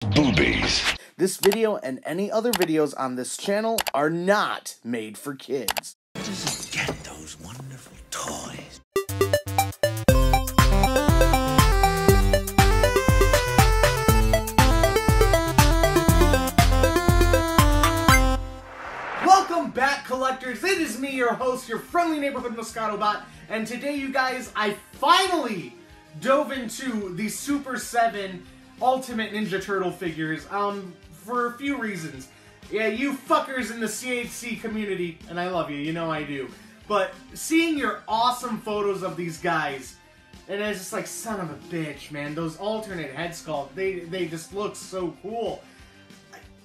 Boobies. This video and any other videos on this channel are not made for kids. Just get those wonderful toys. Welcome back, collectors. It is me, your host, your friendly neighborhood Moscato Bot, and today, you guys, I finally dove into the Super 7 Ultimate Ninja Turtle figures, for a few reasons. Yeah, you fuckers in the CHC community, and I love you, you know I do, but seeing your awesome photos of these guys, and it's just like, son of a bitch, man, those alternate head sculpts, they just look so cool.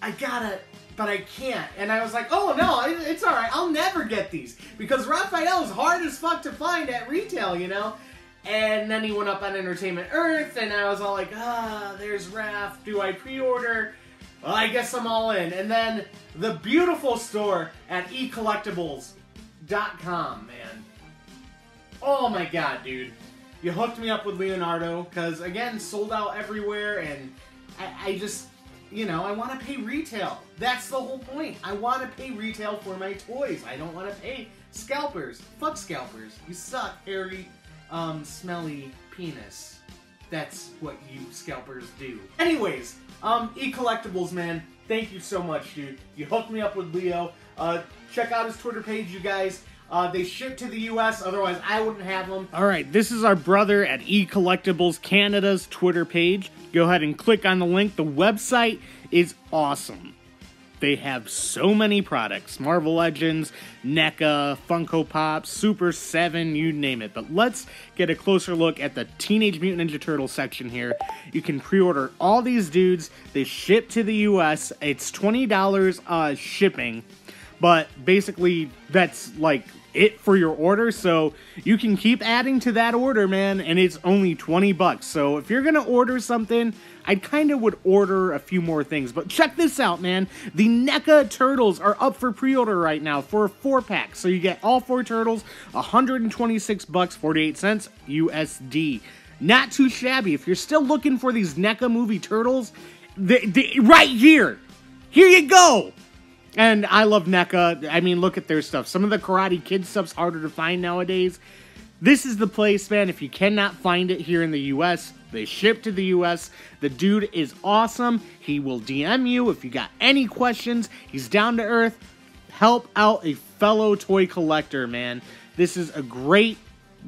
I gotta, but I can't, and I was like, oh no, it's alright, I'll never get these, because Raphael is hard as fuck to find at retail, you know? And then he went up on Entertainment Earth, and I was all like, there's Raph, do I pre-order? Well, I guess I'm all in. And then the beautiful store at ecollectibles.com, man. Oh my god, dude. You hooked me up with Leonardo, because, again, sold out everywhere, and I just, you know, I want to pay retail. That's the whole point. I want to pay retail for my toys. I don't want to pay scalpers. Fuck scalpers. You suck, hairy, smelly penis. That's what you scalpers do. Anyways, eCollectibles, man, thank you so much, dude. You hooked me up with Leo. Check out his Twitter page, you guys. They ship to the US, otherwise I wouldn't have them. Alright, this is our brother at eCollectibles Canada's Twitter page. Go ahead and click on the link. The website is awesome. They have so many products. Marvel Legends, NECA, Funko Pop, Super 7, you name it. But let's get a closer look at the Teenage Mutant Ninja Turtles section here. You can pre-order all these dudes. They ship to the US. It's $20 shipping. But basically, that's like it for your order. So you can keep adding to that order, man. And it's only 20 bucks. So if you're going to order something, I kind of would order a few more things. But check this out, man. The Neca Turtles are up for pre-order right now for a 4-pack. So you get all 4 turtles, 126 bucks, 48 cents USD. Not too shabby. If you're still looking for these NECA movie turtles, right here. Here you go. And I love NECA. I mean, look at their stuff. Some of the Karate Kid stuff's harder to find nowadays. This is the place, man. If you cannot find it here in the US, they ship to the US. The dude is awesome. He will DM you if you got any questions. He's down to earth. Help out a fellow toy collector, man. This is a great,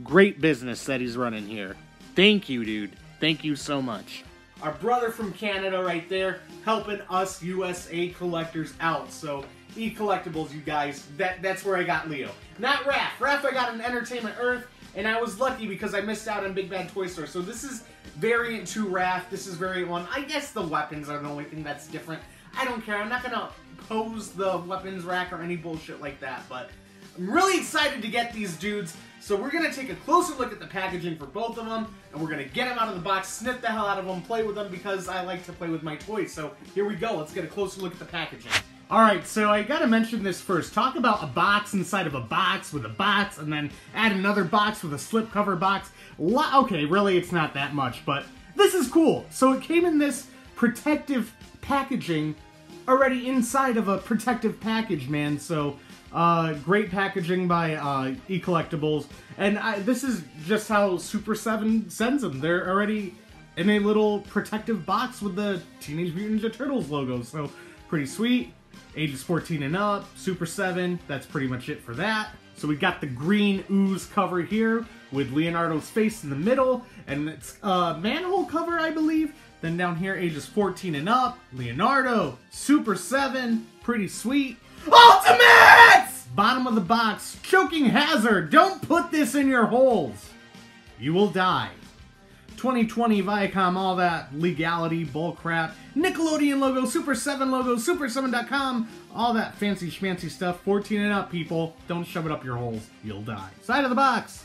great business that he's running here. Thank you, dude. Thank you so much. Our brother from Canada right there, helping us USA collectors out. So, eCollectibles, you guys, that's where I got Leo. Not Raph. Raph I got an Entertainment Earth, and I was lucky because I missed out on Big Bad Toy Store. So this is variant 2 Raph, this is variant 1. I guess the weapons are the only thing that's different. I don't care, I'm not gonna pose the weapons rack or any bullshit like that, but I'm really excited to get these dudes. So we're going to take a closer look at the packaging for both of them, and we're going to get them out of the box, snip the hell out of them, play with them, because I like to play with my toys. So here we go, let's get a closer look at the packaging. Alright, so I gotta mention this first. Talk about a box inside of a box with a box, and then add another box with a slipcover box. Okay, really, it's not that much, but this is cool. So it came in this protective packaging already inside of a protective package, man. So great packaging by eCollectibles, and this is just how Super 7 sends them. They're already in a little protective box with the Teenage Mutant Ninja Turtles logo, so pretty sweet. Ages 14 and up, Super 7, that's pretty much it for that. So we got the green ooze cover here with Leonardo's face in the middle, and it's a manhole cover, I believe. Then down here, ages 14 and up, Leonardo, Super 7, pretty sweet. Ultimates! Bottom of the box, choking hazard. Don't put this in your holes. You will die. 2020 Viacom, all that legality, bullcrap. Nickelodeon logo, Super 7 logo, Super7.com, all that fancy schmancy stuff. 14 and up, people. Don't shove it up your holes. You'll die. Side of the box.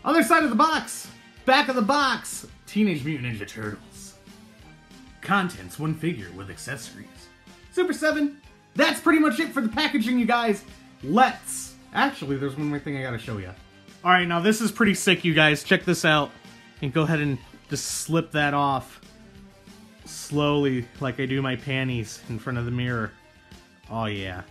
Other side of the box. Back of the box. Teenage Mutant Ninja Turtles. Contents, 1 figure with accessories. Super 7. That's pretty much it for the packaging, you guys. Actually, there's one more thing I gotta show you. Alright, now this is pretty sick, you guys. Check this out. And go ahead and just slip that off. slowly, like I do my panties in front of the mirror. Oh yeah.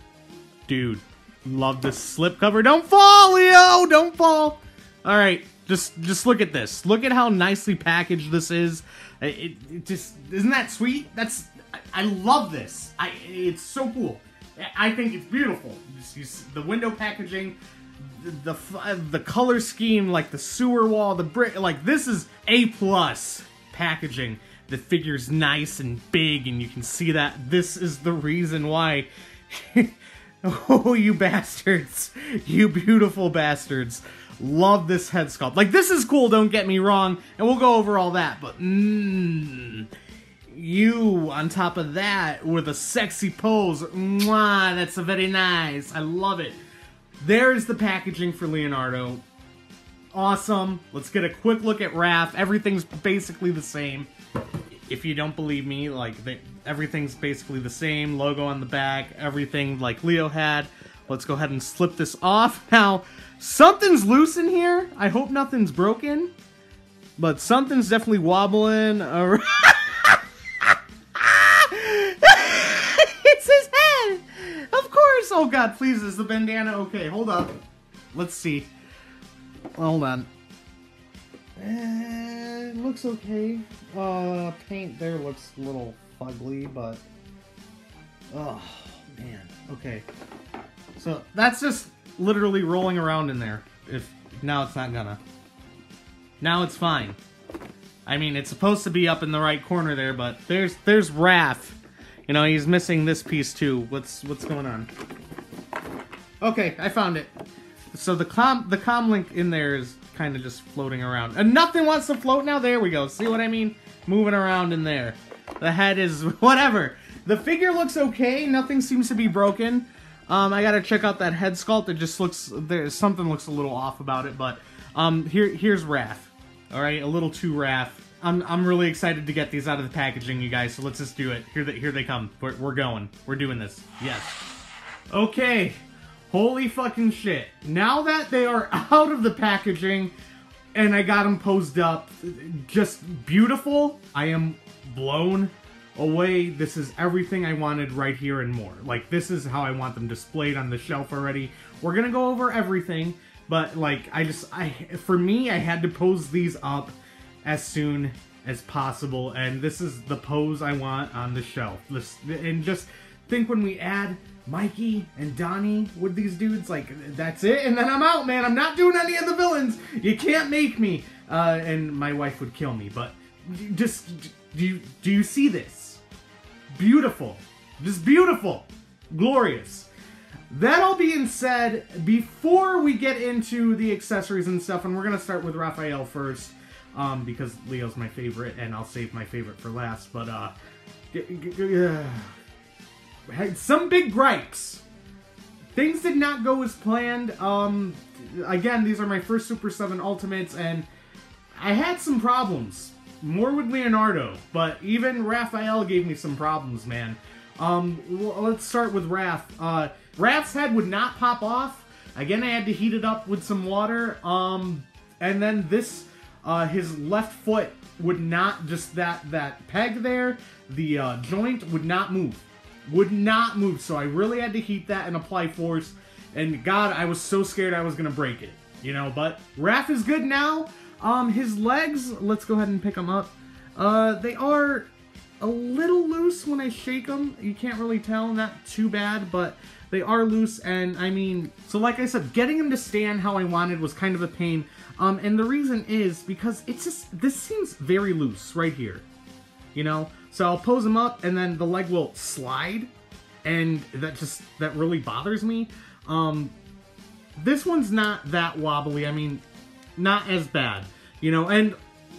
Dude, love this slipcover. Don't fall, Leo! Don't fall! Alright, just look at this. Look at how nicely packaged this is. It just, isn't that sweet? I love this. It's so cool. I think it's beautiful. The window packaging, the color scheme, like the sewer wall, the brick, like this is A+ packaging. The figure's nice and big, and you can see that. This is the reason why. Oh, you bastards. You beautiful bastards. Love this head sculpt. Like, this is cool, don't get me wrong, and we'll go over all that, but you, on top of that, with a sexy pose, mwah, that's very nice. I love it. There's the packaging for Leonardo. Awesome. Let's get a quick look at Raph. Everything's basically the same. If you don't believe me, like, everything's basically the same. Logo on the back, everything like Leo had. Let's go ahead and slip this off. Now, something's loose in here. I hope nothing's broken. But something's definitely wobbling around. It's his head! Of course! Oh god, please, is the bandana okay? Hold up. Let's see. Hold on. It looks okay. Paint there looks a little fugly, but... Oh, man. Okay. So, that's just literally rolling around in there. Now it's not gonna. Now it's fine. I mean, it's supposed to be up in the right corner there, but there's Raph. You know, he's missing this piece too. What's going on? Okay, I found it. So the comm link in there is kind of just floating around. And nothing wants to float now? There we go. See what I mean? Moving around in there. The head is... whatever. The figure looks okay. Nothing seems to be broken. I gotta check out that head sculpt. It just looks... something looks a little off about it, but... here's Raph. Alright, a little too Raph. I'm really excited to get these out of the packaging, you guys, so let's just do it. Here they come. We're going. We're doing this. Yes. Okay. Holy fucking shit. Now that they are out of the packaging, and I got them posed up, just beautiful. I am blown away. This is everything I wanted right here and more. Like, this is how I want them displayed on the shelf already. We're gonna go over everything, but, like, for me, I had to pose these up as soon as possible, and this is the pose I want on the shelf. And just think, when we add Mikey and Donnie with these dudes, like, that's it, and then I'm out, man. I'm not doing any of the villains. You can't make me. And my wife would kill me, but just, do you see this? Beautiful. Just beautiful. Glorious. That all being said, before we get into the accessories and stuff, and we're going to start with Raphael first, because Leo's my favorite, and I'll save my favorite for last, but, had some big gripes. Things did not go as planned. Again, these are my first Super 7 Ultimates, and I had some problems. More with Leonardo, but even Raphael gave me some problems, man. Let's start with Raph. Raph's head would not pop off. Again, I had to heat it up with some water. And then this, his left foot would not, just that peg there, the joint would not move. Would not move, so I really had to heat that and apply force, and God, I was so scared I was gonna break it, you know, but Raph is good now. His legs, let's go ahead and pick them up. They are a little loose when I shake them. You can't really tell, not too bad, but they are loose, and I mean, so like I said, getting him to stand how I wanted was kind of a pain, and the reason is because it's just, this seems very loose right here, you know? So I'll pose him up, and then the leg will slide, and that really bothers me. This one's not that wobbly. I mean, not as bad, you know, and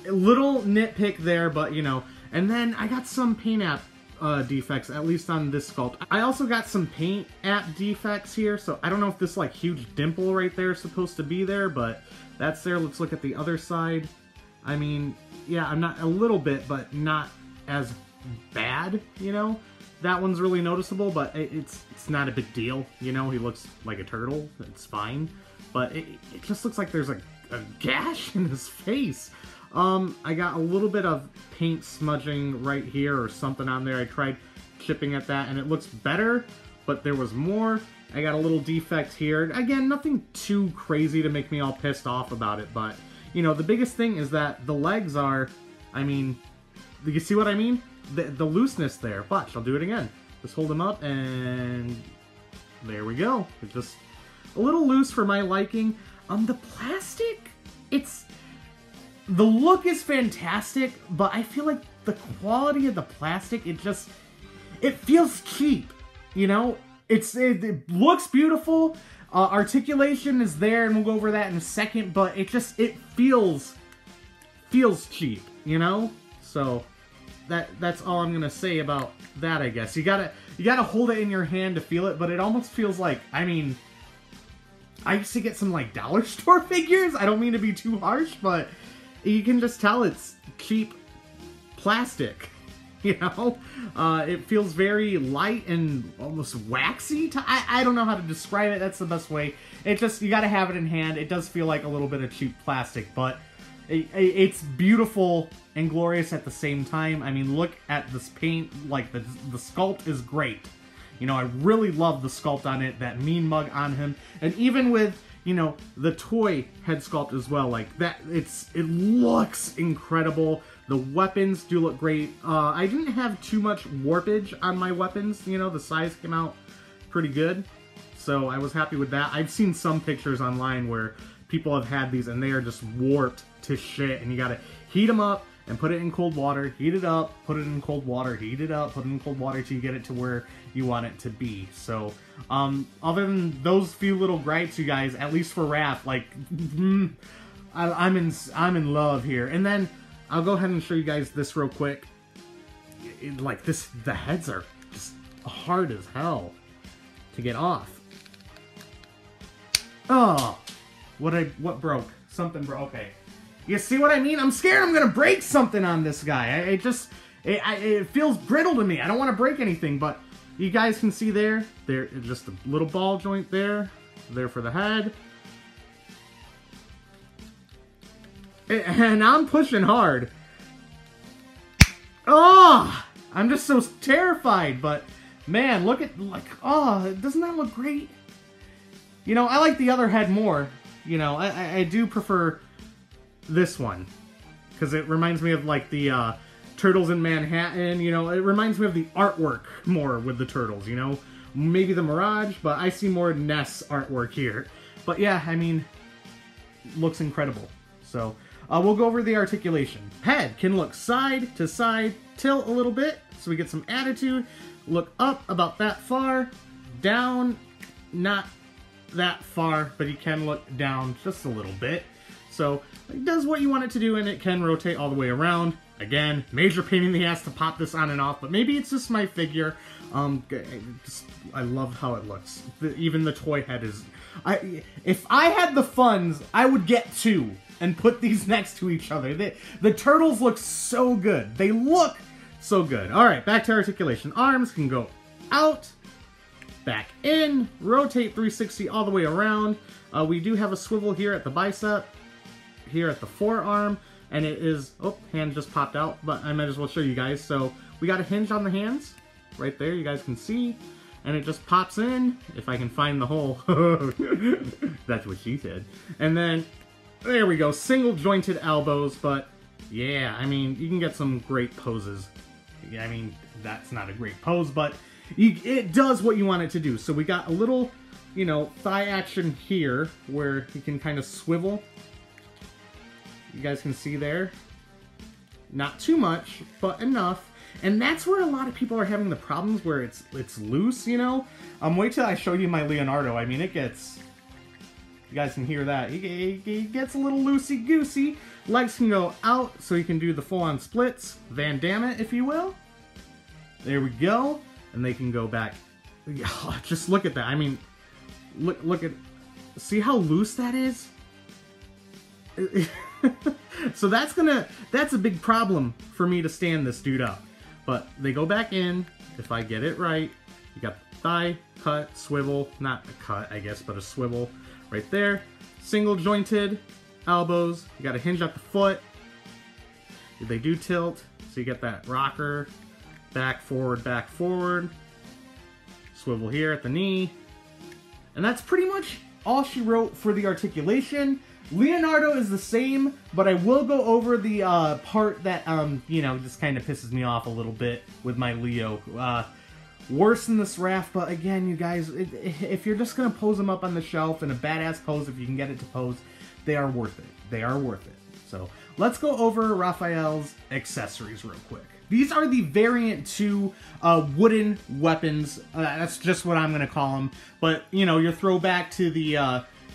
a little nitpick there, but, you know. And then I got some paint app defects, at least on this sculpt. I also got some paint app defects here, so I don't know if this, like, huge dimple right there is supposed to be there, but that's there. Let's look at the other side. I mean, yeah, I'm not, a little bit, but not as bad, you know. That one's really noticeable, but it's not a big deal, you know. He looks like a turtle, it's fine, but it just looks like there's a gash in his face. I got a little bit of paint smudging right here or something on there. I tried chipping at that and it looks better, but there was more. I got a little defect here. Again, nothing too crazy to make me all pissed off about it, but, you know, the biggest thing is that the legs are, I mean, you see what I mean? The looseness there. Watch, I'll do it again. Just hold them up and there we go. It's just a little loose for my liking. The plastic, the look is fantastic, but I feel like the quality of the plastic, it feels cheap, you know? It looks beautiful, articulation is there, and we'll go over that in a second, but it feels cheap, you know? So, that's all I'm gonna say about that, I guess. You gotta hold it in your hand to feel it, but it almost feels like, I mean, I used to get some, like, dollar store figures. I don't mean to be too harsh, but you can just tell it's cheap plastic, you know? It feels very light and almost waxy. I don't know how to describe it. That's the best way. You gotta have it in hand. It does feel like a little bit of cheap plastic, but it's beautiful and glorious at the same time. I mean, look at this paint. Like, the sculpt is great. You know, I really love the sculpt on it, that mean mug on him. And even with, you know, the toy head sculpt as well, like, that, it looks incredible. The weapons do look great. I didn't have too much warpage on my weapons, you know, the size came out pretty good. So I was happy with that. I've seen some pictures online where people have had these and they are just warped to shit, and you gotta heat them up and put it in cold water, heat it up, put it in cold water, heat it up, put it in cold water till you get it to where you want it to be. So, other than those few little gripes, you guys, at least for Raph, like, I'm in love here. And then, I'll go ahead and show you guys this real quick. Like, the heads are just hard as hell to get off. Oh! What broke? Something broke. Okay. You see what I mean? I'm scared I'm gonna break something on this guy. It feels brittle to me. I don't want to break anything, but you guys can see there just a little ball joint there for the head. And I'm pushing hard. Oh! I'm just so terrified, but man, look at, like, oh, doesn't that look great? You know, I like the other head more. You know, I do prefer this one, because it reminds me of, like, the Turtles in Manhattan. You know, it reminds me of the artwork more with the Turtles, you know? Maybe the Mirage, but I see more Ness artwork here. But yeah, I mean, looks incredible. So, we'll go over the articulation. Head can look side to side, tilt a little bit, so we get some attitude. Look up about that far, down, not that far, but you can look down just a little bit. So it does what you want it to do, and it can rotate all the way around. Again, major pain in the ass to pop this on and off, but maybe it's just my figure. I love how it looks. Even the toy head is... if I had the funds, I would get two and put these next to each other. The turtles look so good. They look so good. Alright, back to articulation. Arms can go out, back in, rotate 360 all the way around. We do have a swivel here at the bicep, here at the forearm, and it is, oh, hand just popped out, but I might as well show you guys. So we got a hinge on the hands, right there, you guys can see, and it just pops in, if I can find the hole. That's what she said. And then, there we go, single jointed elbows, but yeah, I mean, you can get some great poses. I mean, that's not a great pose, but it does what you want it to do. So we got a little, you know, thigh action here, where you can kind of swivel. You guys can see there. Not too much, but enough. And that's where a lot of people are having the problems, where it's loose, you know? Wait till I show you my Leonardo. I mean, it gets... You guys can hear that. It gets a little loosey-goosey. Legs can go out, so you can do the full-on splits. Van Damme it, if you will. There we go. And they can go back. Just look at that. I mean, look at... See how loose that is? So that's a big problem for me to stand this dude up. But they go back in, if I get it right. You got thigh, cut, swivel, not a cut, I guess, but a swivel right there. Single jointed elbows, you got a hinge at the foot, They do tilt, so you get that rocker, back, forward, swivel here at the knee. And that's pretty much all she wrote for the articulation. Leonardo is the same, but I will go over the part that, you know, just kind of pisses me off a little bit with my Leo. Worse than this Raph, but again, you guys, if you're just going to pose them up on the shelf in a badass pose, if you can get it to pose, they are worth it. They are worth it. So, let's go over Raphael's accessories real quick. These are the Variant 2 wooden weapons. That's just what I'm going to call them. But, you know, your throwback to the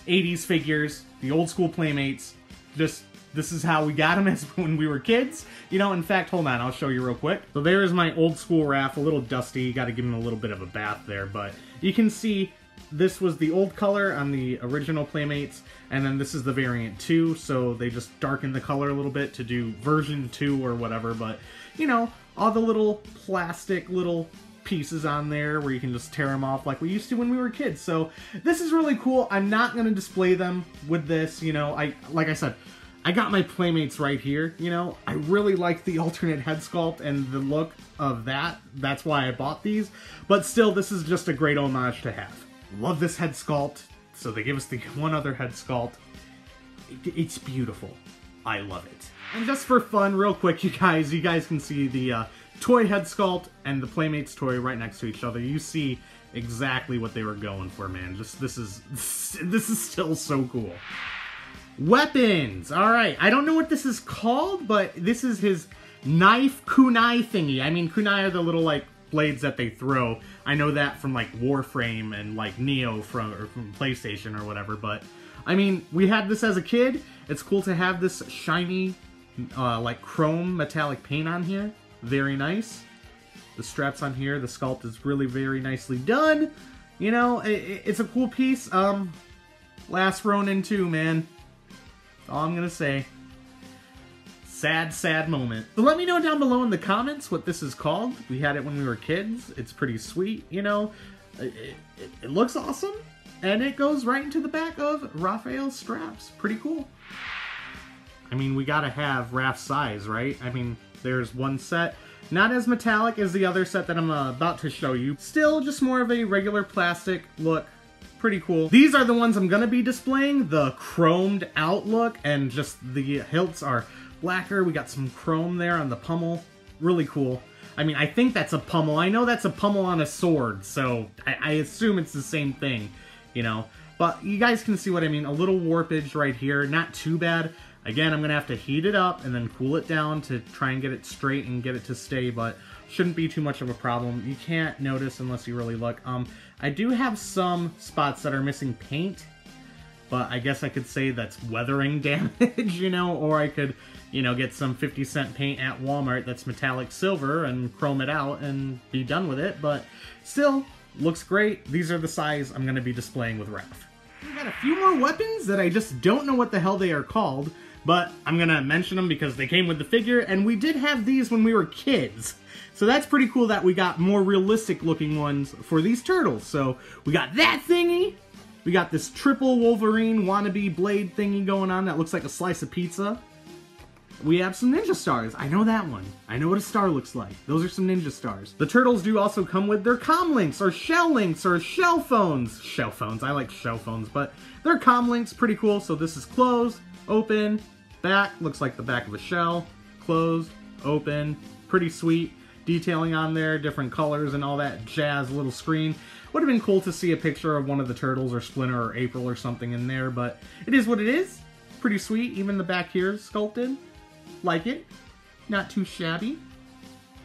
80s figures, the old school Playmates. Just, this is how we got them as when we were kids. You know, in fact, hold on, I'll show you real quick. So there's my old school Raph, a little dusty. Got to give him a little bit of a bath there. But you can see this was the old color on the original Playmates. And then this is the Variant 2. So they just darkened the color a little bit to do version 2 or whatever. But you know, all the little plastic little pieces on there where you can just tear them off like we used to when we were kids. So this is really cool. I'm not going to display them with this, you know. Like I said, I got my Playmates right here, you know. I really like the alternate head sculpt and the look of that. That's why I bought these. But still, this is just a great homage to have. Love this head sculpt. So they give us the one other head sculpt. It's beautiful. I love it. And just for fun, real quick, you guys can see the toy head sculpt and the Playmates toy right next to each other. You see exactly what they were going for, man. Just this is still so cool. Weapons. All right, I don't know what this is called, but this is his knife kunai thingy. I mean, kunai are the little like blades that they throw. I know that from like Warframe and like Neo from PlayStation or whatever. But I mean, we had this as a kid. It's cool to have this shiny, like chrome metallic paint on here. Very nice. The straps on here, the sculpt is really very nicely done. You know, it's a cool piece. Last Ronin 2, man. That's all I'm gonna say. Sad, sad moment. So let me know down below in the comments what this is called. We had it when we were kids. It's pretty sweet, you know. It looks awesome. And it goes right into the back of Raphael's straps. Pretty cool. I mean, we gotta have Raph's size, right? I mean, there's one set. Not as metallic as the other set that I'm about to show you. Still just more of a regular plastic look. Pretty cool. These are the ones I'm gonna be displaying. The chromed out look, and just the hilts are blacker. We got some chrome there on the pommel. Really cool. I mean, I think that's a pommel. I know that's a pommel on a sword, so I assume it's the same thing, you know. But you guys can see what I mean. A little warpage right here. Not too bad. Again, I'm going to have to heat it up and then cool it down to try and get it straight and get it to stay, but shouldn't be too much of a problem. You can't notice unless you really look. I do have some spots that are missing paint, but I guess I could say that's weathering damage, you know, or I could, you know, get some 50-cent paint at Walmart that's metallic silver and chrome it out and be done with it, but still, looks great. These are the size I'm going to be displaying with Raph. We got a few more weapons that I just don't know what the hell they are called, but I'm going to mention them because they came with the figure, and we did have these when we were kids. So that's pretty cool that we got more realistic looking ones for these turtles. So we got that thingy, we got this triple Wolverine wannabe blade thingy going on that looks like a slice of pizza. We have some ninja stars. I know that one. I know what a star looks like. Those are some ninja stars. The turtles do also come with their comm links, or shell links, or shell phones. Shell phones. I like shell phones, but their comm links, pretty cool. So this is closed, open, back. Looks like the back of a shell. Closed, open. Pretty sweet. Detailing on there, different colors and all that jazz, little screen. Would have been cool to see a picture of one of the turtles, or Splinter, or April, or something in there, but it is what it is. Pretty sweet. Even the back here is sculpted. Like it. Not too shabby.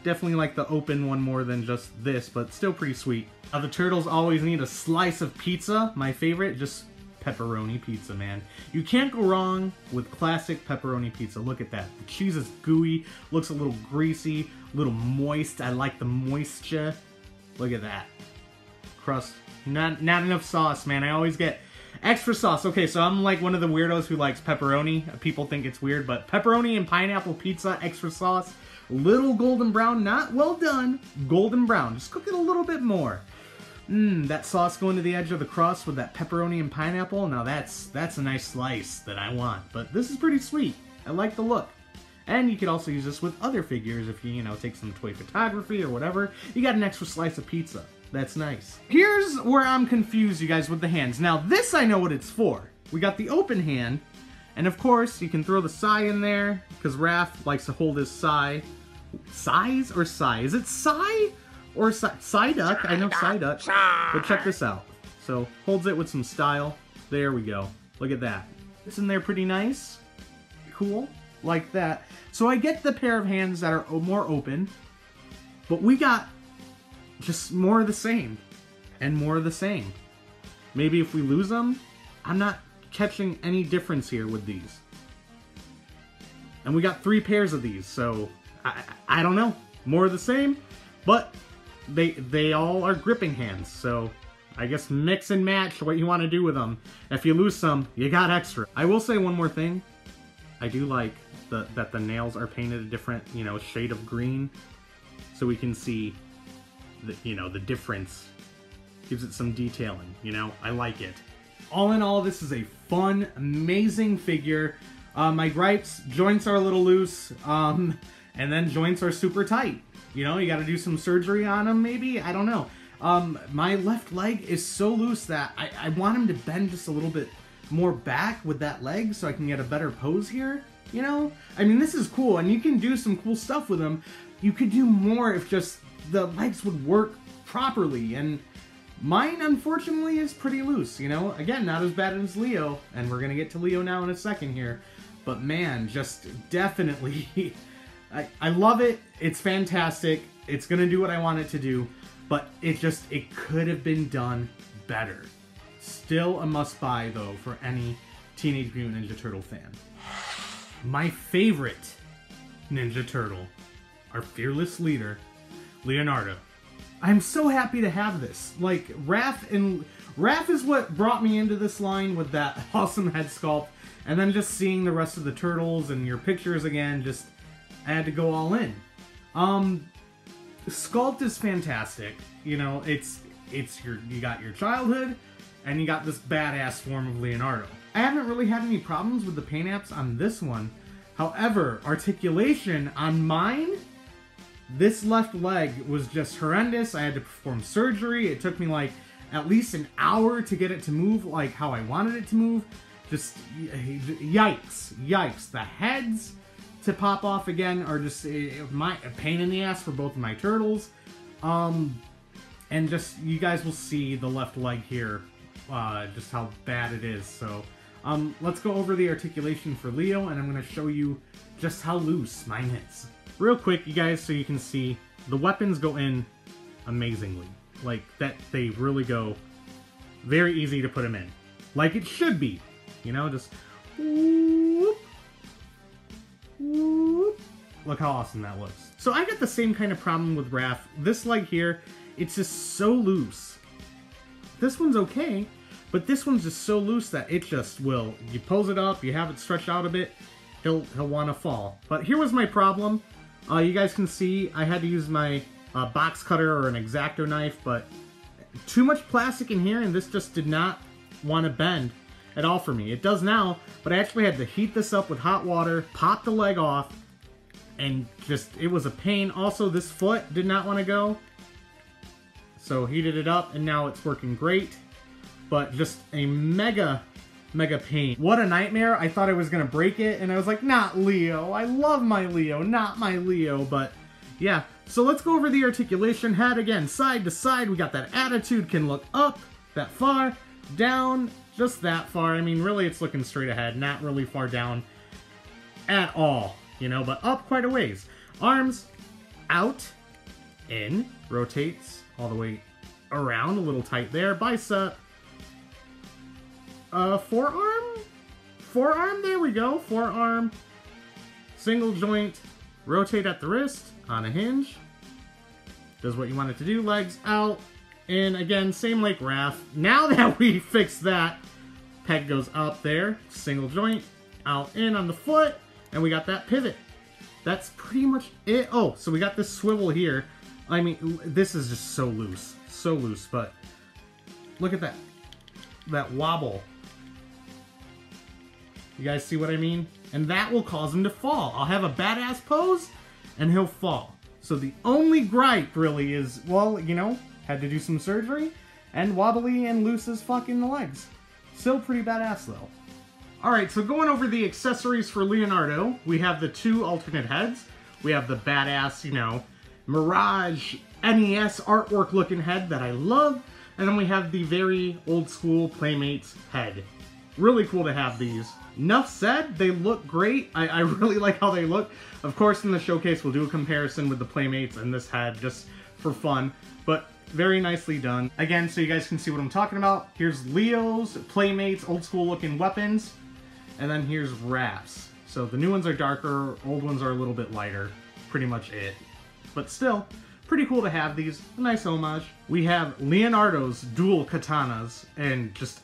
Definitely like the open one more than just this, but still pretty sweet. The turtles always need a slice of pizza. My favorite, just pepperoni pizza, man. You can't go wrong with classic pepperoni pizza. Look at that. The cheese is gooey, looks a little greasy, a little moist. I like the moisture. Look at that. Crust. Not enough sauce, man. I always get extra sauce. Okay, so I'm like one of the weirdos who likes pepperoni. People think it's weird, but pepperoni and pineapple pizza, extra sauce, little golden brown, not well done, golden brown. Just cook it a little bit more. That sauce going to the edge of the crust with that pepperoni and pineapple. Now that's a nice slice that I want. But this is pretty sweet. I like the look. And you could also use this with other figures if you know, take some toy photography or whatever. You got an extra slice of pizza. That's nice. Here's where I'm confused, you guys, with the hands. Now, this I know what it's for. We got the open hand, and of course, you can throw the sai in there, because Raph likes to hold his sai. Size or sai? Is it sai or Psyduck? I know Psyduck, but check this out. So, holds it with some style. There we go. Look at that. It's in there pretty nice. Cool. Like that. So I get the pair of hands that are more open, but we got just more of the same, and more of the same. Maybe if we lose them, I'm not catching any difference here with these. And we got 3 pairs of these, so I don't know. More of the same, but they all are gripping hands, so I guess mix and match what you want to do with them. If you lose some, you got extra. I will say one more thing. I do like that the nails are painted a different, you know, shade of green, so we can see the difference. Gives it some detailing, you know? I like it. All in all, this is a fun, amazing figure. My gripes, joints are a little loose, and then joints are super tight. You know, you gotta do some surgery on them, maybe? I don't know. My left leg is so loose that I want him to bend just a little bit more back with that leg so I can get a better pose here, you know? I mean, this is cool, and you can do some cool stuff with them. You could do more if just the legs would work properly, and mine, unfortunately, is pretty loose, you know? Again, not as bad as Leo, and we're gonna get to Leo now in a second here, but man, just definitely, I love it, it's fantastic, it's gonna do what I want it to do, but it could have been done better. Still a must-buy, though, for any Teenage Mutant Ninja Turtle fan. My favorite Ninja Turtle, our fearless leader, Leonardo. I'm so happy to have this. Like, Raph is what brought me into this line with that awesome head sculpt, and then just seeing the rest of the turtles and your pictures again, I had to go all in. Sculpt is fantastic. You know, you got your childhood, and you got this badass form of Leonardo. I haven't really had any problems with the paint apps on this one. However, articulation on mine, this left leg was just horrendous. I had to perform surgery. It took me like at least an hour to get it to move like how I wanted it to move. Just yikes, yikes. The heads to pop off again are just a pain in the ass for both of my turtles. And just, you guys will see the left leg here, just how bad it is. So, let's go over the articulation for Leo, and I'm going to show you just how loose mine is. Real quick, you guys, so you can see, the weapons go in amazingly. Like, that, they really go very easy to put them in. Like it should be. You know, just whoop, whoop. Look how awesome that looks. So I got the same kind of problem with Raph. This leg here, it's just so loose. This one's okay, but this one's just so loose that it just will. You pose it up, you have it stretch out a bit, he'll want to fall. But here was my problem. You guys can see I had to use my box cutter or an X-Acto knife, but too much plastic in here, and this just did not want to bend at all for me. It does now, but I actually had to heat this up with hot water, pop the leg off, and just, it was a pain. Also, this foot did not want to go, so heated it up, and now it's working great, but just a mega pain. What a nightmare. I thought I was gonna break it, and I was like, not Leo. I love my Leo, not my Leo, but yeah. So let's go over the articulation. Head again, side to side. We got that attitude, can look up that far, down just that far. I mean, really, it's looking straight ahead, not really far down at all, you know, but up quite a ways. Arms out, in, rotates all the way around, a little tight there. Bicep, forearm, there we go. Forearm, single joint, rotate at the wrist, on a hinge. Does what you want it to do. Legs out, in, again, same like Raph. Now that we fixed that, peg goes up there, single joint, out, in on the foot, and we got that pivot. That's pretty much it. Oh, so we got this swivel here. I mean, this is just so loose, but look at that wobble. You guys see what I mean? And that will cause him to fall. I'll have a badass pose, and he'll fall. So the only gripe, really, is, well, you know, had to do some surgery, and wobbly and loose as fuck in the legs. Still pretty badass, though. Alright, so going over the accessories for Leonardo, we have the 2 alternate heads. We have the badass, you know, Mirage NES artwork looking head that I love. And then we have the very old school Playmates head. Really cool to have these. Enough said, they look great. I really like how they look. Of course, in the showcase, we'll do a comparison with the Playmates and this head just for fun. But very nicely done. Again, so you guys can see what I'm talking about. Here's Leo's Playmates old school looking weapons. And then here's Raph's. So the new ones are darker, old ones are a little bit lighter. Pretty much it. But still, pretty cool to have these. A nice homage. We have Leonardo's dual katanas, and just,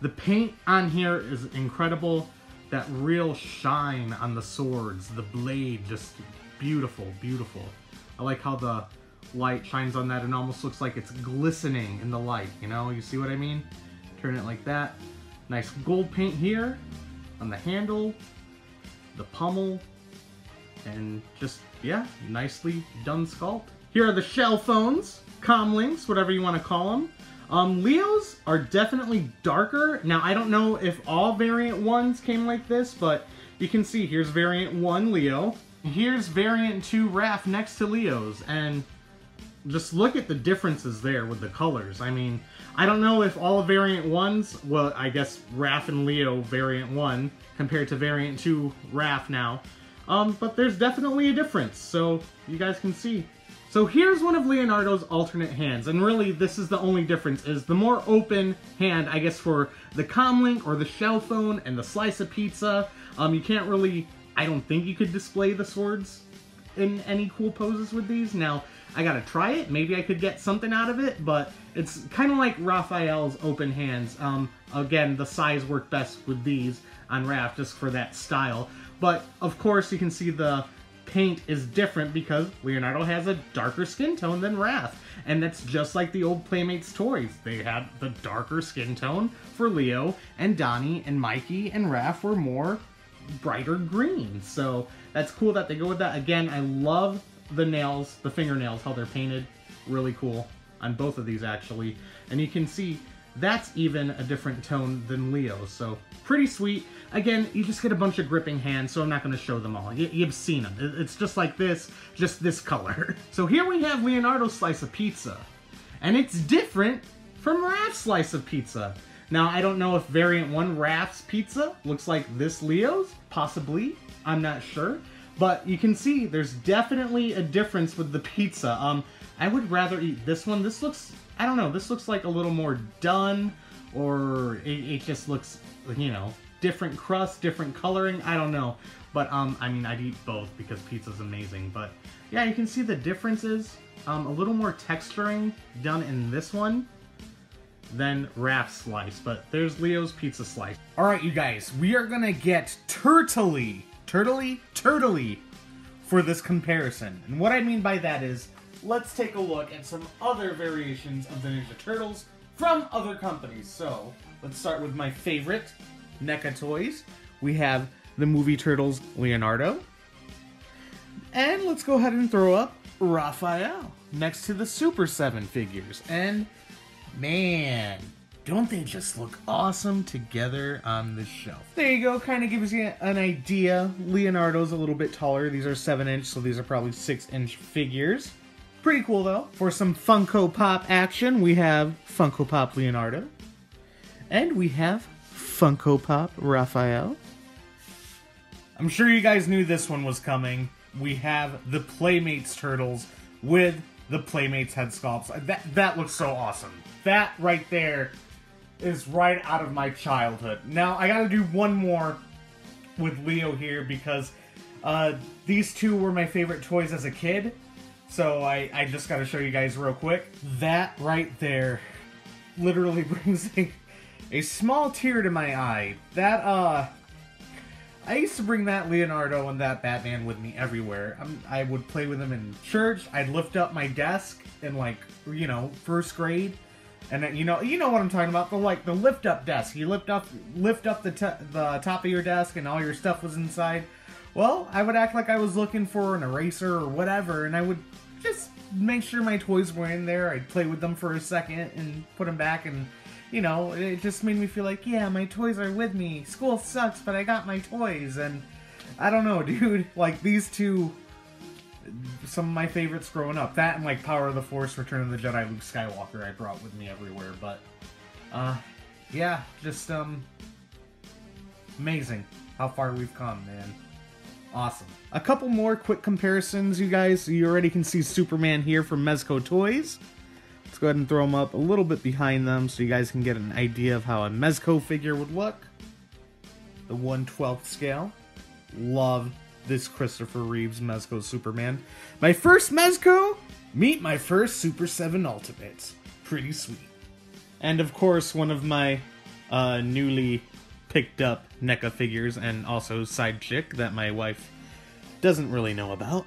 the paint on here is incredible. That real shine on the swords, the blade, just beautiful, beautiful. I like how the light shines on that and almost looks like it's glistening in the light, you know? You see what I mean? Turn it like that. Nice gold paint here on the handle, the pommel, and just, yeah, nicely done sculpt. Here are the shell phones, comlinks, whatever you want to call them. Leo's are definitely darker. Now, I don't know if all variant 1s came like this, but you can see here's variant 1 Leo. Here's variant 2 Raph next to Leo's, and just look at the differences there with the colors. I mean, I don't know if all variant 1s, well, I guess Raph and Leo variant 1 compared to variant 2 Raph now. But there's definitely a difference, so you guys can see. So here's one of Leonardo's alternate hands, and really this is the only difference, is the more open hand, I guess, for the comlink or the shell phone and the slice of pizza. You can't really, I don't think you could display the swords in any cool poses with these. Now, I gotta try it, maybe I could get something out of it, but it's kind of like Raphael's open hands. Again, the size worked best with these on Raph, just for that style. But, of course, you can see the paint is different because Leonardo has a darker skin tone than Raph. And that's just like the old Playmates toys. They had the darker skin tone for Leo, and Donnie and Mikey and Raph were more brighter green. So that's cool that they go with that. Again, I love the nails, the fingernails, how they're painted. Really cool on both of these, actually. And you can see that's even a different tone than Leo's, so pretty sweet. Again, you just get a bunch of gripping hands, so I'm not going to show them all. You've seen them. It's just like this, just this color. So here we have Leonardo's slice of pizza, and it's different from Raph's slice of pizza. Now, I don't know if variant 1 Raph's pizza looks like this Leo's, possibly. I'm not sure. But you can see there's definitely a difference with the pizza. I would rather eat this one. This looks, I don't know, this looks like a little more done, or it just looks, you know, different crust, different coloring, I don't know. But, I mean, I'd eat both because pizza's amazing. But, yeah, you can see the differences. A little more texturing done in this one than Raph's slice. But there's Leo's pizza slice. Alright, you guys, we are gonna get turtley for this comparison. And what I mean by that is, let's take a look at some other variations of the Ninja Turtles from other companies. So, let's start with my favorite, Neca Toys. We have the movie Turtles Leonardo. And let's go ahead and throw up Raphael next to the Super 7 figures. And, man, don't they just look awesome together on this shelf? There you go, kind of gives you an idea. Leonardo's a little bit taller. These are 7-inch, so these are probably 6-inch figures. Pretty cool, though. For some Funko Pop action, we have Funko Pop Leonardo. And we have Funko Pop Raphael. I'm sure you guys knew this one was coming. We have the Playmates Turtles with the Playmates head sculpts. That looks so awesome. That right there is right out of my childhood. Now, I gotta do one more with Leo here because these two were my favorite toys as a kid. So I just gotta show you guys real quick. That right there literally brings a small tear to my eye. That, I used to bring that Leonardo and that Batman with me everywhere. I would play with them in church. I'd lift up my desk in, like, you know, first grade And you know what I'm talking about, the lift up desk. You lift up the top of your desk and all your stuff was inside. Well, I would act like I was looking for an eraser or whatever, and I would just make sure my toys were in there. I'd play with them for a second and put them back, and you know, it just made me feel like, yeah, my toys are with me. School sucks, but I got my toys. And I don't know, dude, like these two, some of my favorites growing up. That and like Power of the Force, Return of the Jedi, Luke Skywalker I brought with me everywhere. But yeah, just amazing how far we've come, man. Awesome. A couple more quick comparisons, you guys. You already can see Superman here from Mezco Toys. Let's go ahead and throw them up a little bit behind them so you guys can get an idea of how a Mezco figure would look. The 1/12 scale. Love this Christopher Reeves Mezco Superman. My first Mezco, meet my first Super 7 Ultimates. Pretty sweet. And of course, one of my newly picked up NECA figures, and also side chick that my wife doesn't really know about.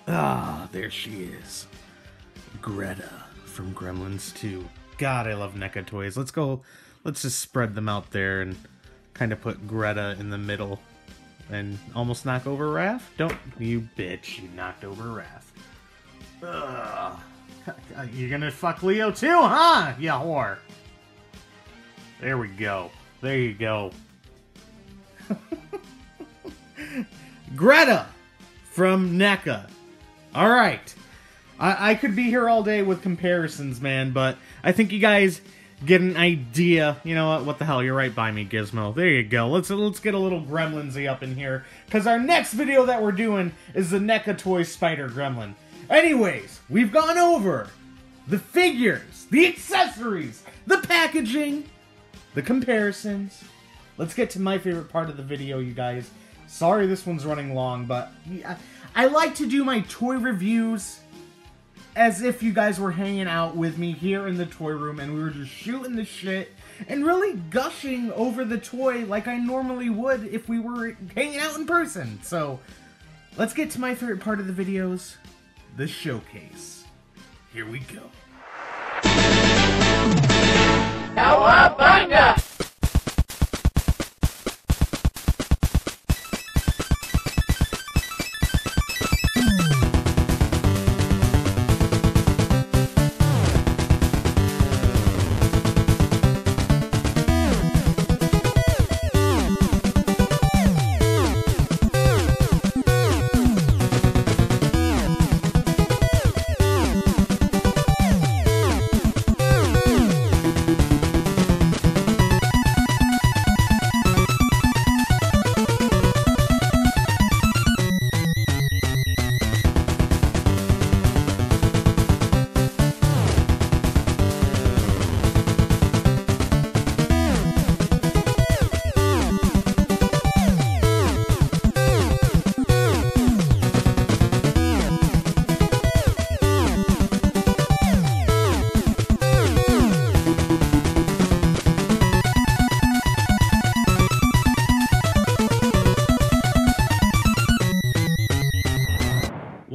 Ah, there she is. Greta from Gremlins 2. God, I love NECA toys. Let's just spread them out there and kind of put Greta in the middle and almost knock over Raph. Don't, you bitch, you knocked over Raph. Ugh. You're gonna fuck Leo too, huh? You whore. There we go. There you go. Greta from NECA. Alright. I could be here all day with comparisons, man, but I think you guys get an idea. You know what the hell, you're right by me, Gizmo. There you go. Let's get a little Gremlinsy up in here, because our next video that we're doing is the NECA Toy Spider Gremlin. Anyways, we've gone over the figures, the accessories, the packaging, the comparisons. Let's get to my favorite part of the video, you guys. Sorry this one's running long, but I like to do my toy reviews as if you guys were hanging out with me here in the toy room and we were just shooting the shit and really gushing over the toy like I normally would if we were hanging out in person. So, let's get to my favorite part of the videos, the showcase. Here we go. Cowabunga!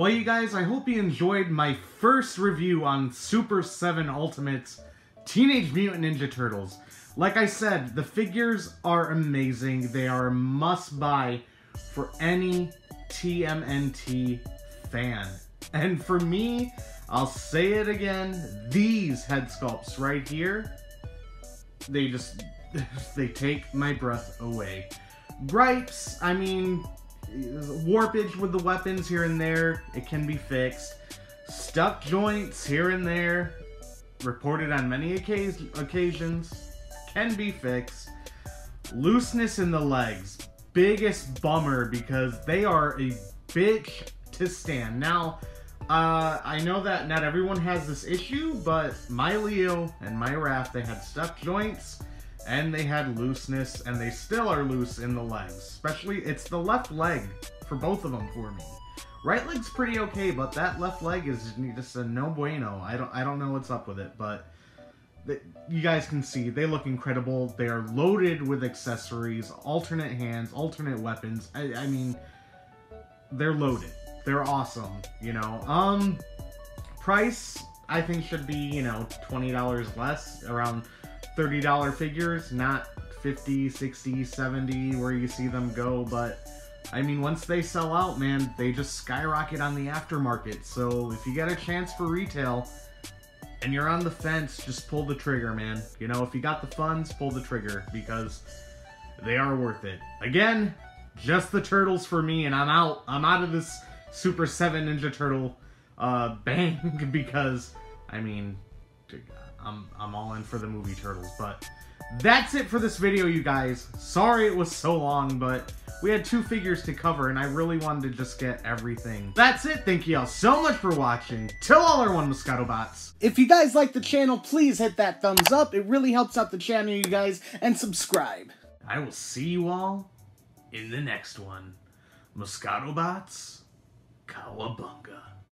Well, you guys, I hope you enjoyed my first review on Super 7 Ultimates Teenage Mutant Ninja Turtles. Like I said, the figures are amazing. They are a must-buy for any TMNT fan. And for me, I'll say it again, these head sculpts right here, they take my breath away. Gripes, I mean, warpage with the weapons here and there, it can be fixed. Stuck joints here and there, reported on many occasions, can be fixed. Looseness in the legs, biggest bummer because they are a bitch to stand. Now, I know that not everyone has this issue, but my Leo and my Raph, they had stuck joints and they had looseness, and they still are loose in the legs. Especially, it's the left leg for both of them for me. Right leg's pretty okay, but that left leg is just a no bueno. I don't know what's up with it, but you guys can see they look incredible. They are loaded with accessories, alternate hands, alternate weapons. I mean, they're loaded. They're awesome, you know. Price, I think should be, you know, $20 less, around $30 figures, not 50, 60, 70 where you see them go. But I mean, once they sell out, man, they just skyrocket on the aftermarket. So if you get a chance for retail and you're on the fence, just pull the trigger, man. You know, if you got the funds, pull the trigger, because they are worth it. Again, just the turtles for me, and I'm out. I'm out of this Super 7 Ninja Turtle bang, because, I mean, I'm all in for the movie Turtles. But that's it for this video, you guys. Sorry it was so long, but we had 2 figures to cover, and I really wanted to just get everything. That's it. Thank you all so much for watching. Till all our one Moscato bots. If you guys like the channel, please hit that thumbs up. It really helps out the channel, you guys, and subscribe. I will see you all in the next one. Moscato bots, Cowabunga.